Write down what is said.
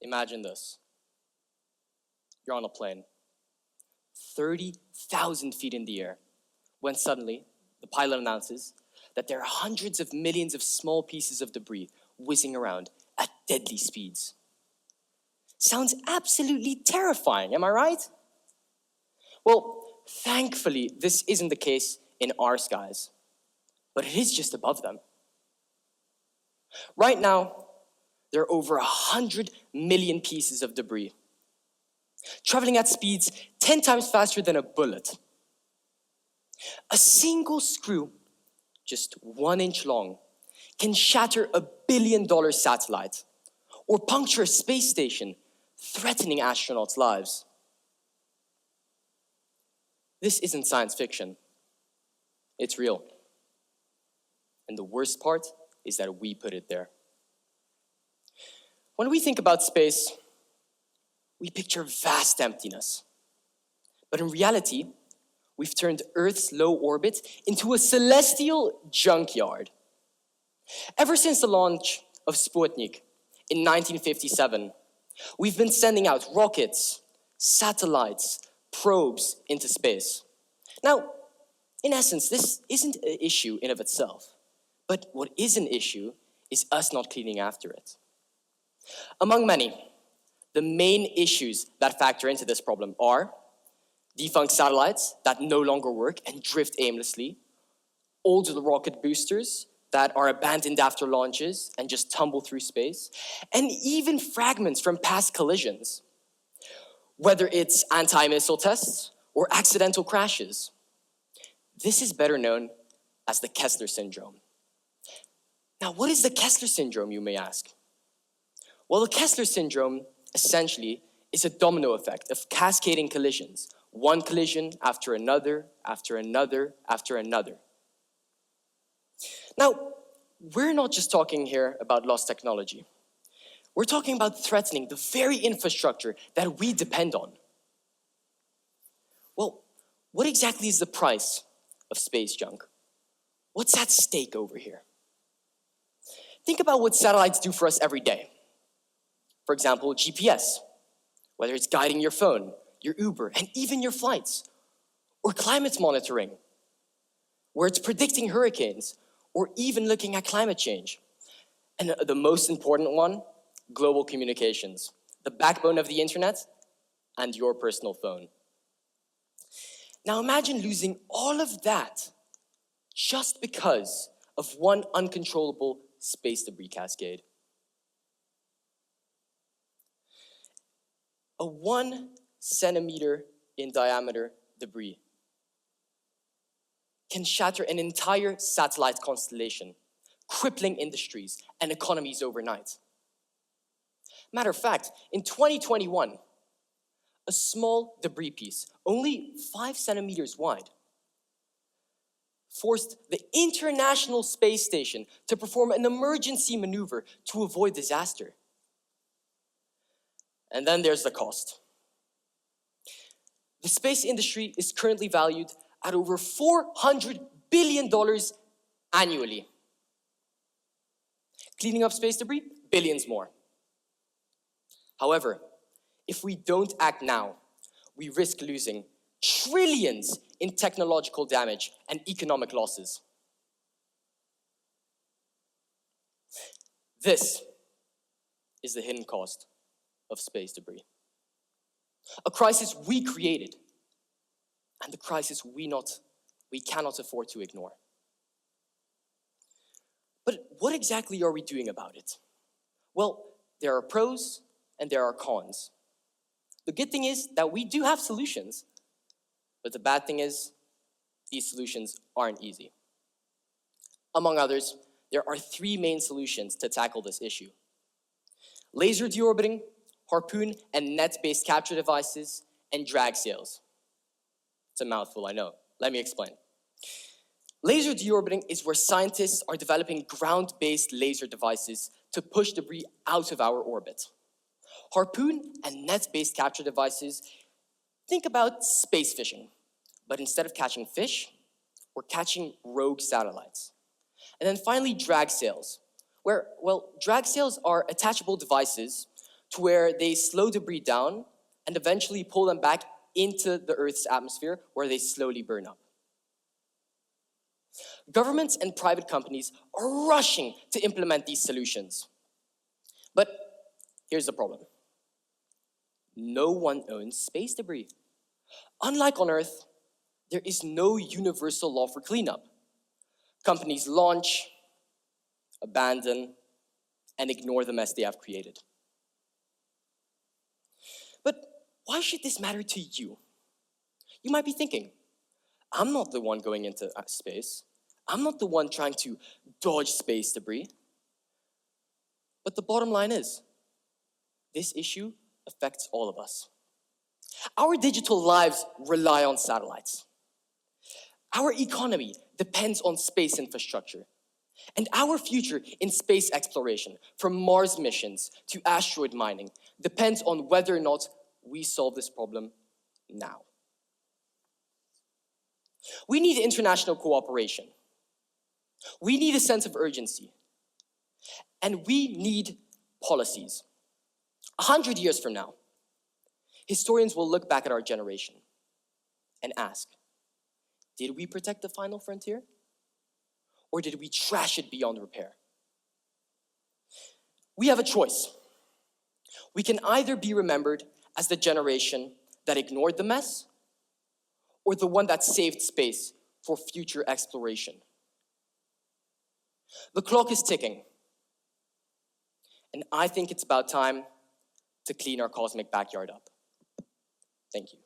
Imagine this. You're on a plane, 30,000 feet in the air, when suddenly the pilot announces that there are hundreds of millions of small pieces of debris whizzing around at deadly speeds. Sounds absolutely terrifying, am I right? Well, thankfully, this isn't the case in our skies, but it is just above them. Right now, there are over 100 million pieces of debris, traveling at speeds 10 times faster than a bullet. A single screw, just 1 inch long, can shatter a $1 billion satellite or puncture a space station, threatening astronauts' lives. This isn't science fiction. It's real. And the worst part is that we put it there. When we think about space, we picture vast emptiness. But in reality, we've turned Earth's low orbit into a celestial junkyard. Ever since the launch of Sputnik in 1957, we've been sending out rockets, satellites, probes into space. Now, in essence, this isn't an issue in of itself. But what is an issue is us not cleaning after it. Among many, the main issues that factor into this problem are defunct satellites that no longer work and drift aimlessly, old rocket boosters that are abandoned after launches and just tumble through space, and even fragments from past collisions, whether it's anti-missile tests or accidental crashes. This is better known as the Kessler syndrome. Now, what is the Kessler syndrome, you may ask? Well, the Kessler syndrome essentially is a domino effect of cascading collisions, one collision after another, after another, after another. Now, we're not just talking here about lost technology. We're talking about threatening the very infrastructure that we depend on. Well, what exactly is the price of space junk? What's at stake over here? Think about what satellites do for us every day. For example, GPS, whether it's guiding your phone, your Uber, and even your flights, or climate monitoring, where it's predicting hurricanes, or even looking at climate change. And the most important one, global communications, the backbone of the internet, and your personal phone. Now imagine losing all of that just because of one uncontrollable space debris cascade. A 1 centimeter in diameter debris can shatter an entire satellite constellation, crippling industries and economies overnight. Matter of fact, in 2021, a small debris piece, only 5 centimeters wide, forced the International Space Station to perform an emergency maneuver to avoid disaster. And then there's the cost. The space industry is currently valued at over $400 billion annually. Cleaning up space debris, billions more. However, if we don't act now, we risk losing trillions in technological damage and economic losses. This is the hidden cost of space debris. A crisis we created, and the crisis we cannot afford to ignore. But what exactly are we doing about it? Well, there are pros and there are cons. The good thing is that we do have solutions, but the bad thing is these solutions aren't easy. Among others, there are 3 main solutions to tackle this issue: laser deorbiting, harpoon and net-based capture devices, and drag sails. It's a mouthful, I know. Let me explain. Laser deorbiting is where scientists are developing ground-based laser devices to push debris out of our orbit. Harpoon and net-based capture devices, think about space fishing, but instead of catching fish, we're catching rogue satellites. And then finally, drag sails, where, drag sails are attachable devices to where they slow debris down and eventually pull them back into the Earth's atmosphere where they slowly burn up. Governments and private companies are rushing to implement these solutions. But here's the problem. No one owns space debris. Unlike on Earth, there is no universal law for cleanup. Companies launch, abandon, and ignore the mess they have created. But why should this matter to you? You might be thinking, I'm not the one going into space. I'm not the one trying to dodge space debris. But the bottom line is, this issue affects all of us. Our digital lives rely on satellites. Our economy depends on space infrastructure. And our future in space exploration, from Mars missions to asteroid mining, depends on whether or not we solve this problem now. We need international cooperation. We need a sense of urgency. And we need policies. 100 years from now, historians will look back at our generation and ask, did we protect the final frontier? Or did we trash it beyond repair? We have a choice. We can either be remembered as the generation that ignored the mess, or the one that saved space for future exploration. The clock is ticking, and I think it's about time to clean our cosmic backyard up. Thank you.